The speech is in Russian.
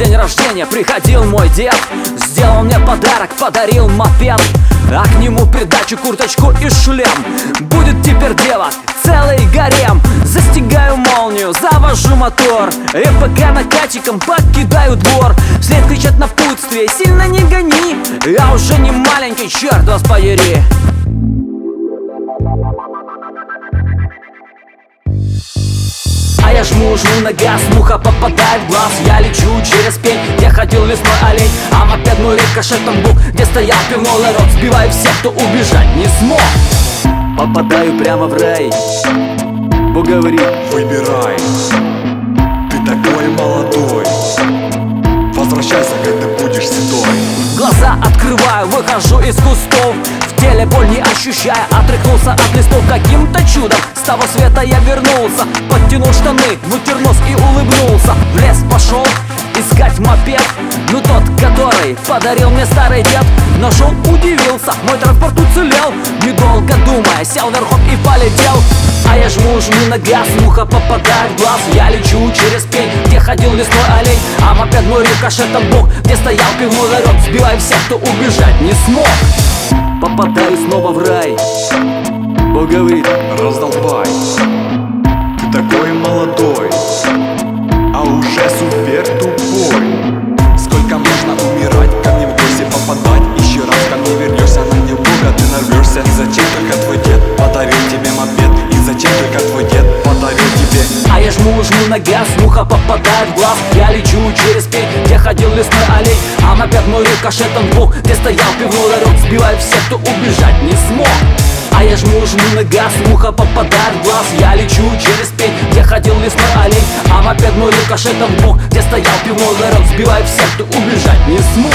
день рождения приходил мой дед, сделал мне подарок, подарил мопед, а к нему придачу курточку и шлем. Будет теперь дело целый гарем. Застегаю молнию, завожу мотор, РПК накатчиком покидаю двор. Вслед кричат напутствие: сильно не гони, я уже не маленький, черт вас подери. А я жму на газ, муха попадает в глаз. Я лечу через пень, где ходил лесной олень, а мопед мой рикошетом бух, где стоял пивной ларек. Сбиваю всех, кто убежать не смог. Попадаю прямо в рай. Бог говорит: выбирай, ты такой молодой, возвращайся, когда будешь седой. Глаза открываю, выхожу из кустов, в теле боль не ощущая, отряхнулся от листов. Каким-то чудом с того света я вернулся, подтянул штаны, вытер нос и улыбнулся. В лес пошел искать мопед, ну тот, который подарил мне старый дед. Нашел, удивился, мой транспорт уцелел. Недолго думая, сел верхом и полетел. А я жму на газ, муха попадает в глаз. Я лечу через пень, где ходил лесной олень, а мопед мой рикошетом бух, где стоял пивной ларек. Сбиваю всех, кто убежать не смог. Попадаю снова в рай. Бог говорит: раздолбай, ты такой молодой, а уже супер тупой. Сколько можно умирать, ко мне в гости попадать? Еще раз ко мне вернешься, на немного ты нарвешься. И зачем только твой дед подарил тебе мопед? И зачем только твой дед подарил тебе? А я жму на газ, муха попадает в глаз. Я лечу через пень, где ходил лесной олень, а мопед мой рикошетом бух, где стоял пивной ларек. Сбиваю всех, кто убежать не смог. А я жму на газ, муха попадает в глаз. Я лечу через пень, где ходил лесной олень, а мопед мой рикошетом бух, где стоял пивной ларек. Сбиваю всех, кто убежать не смог.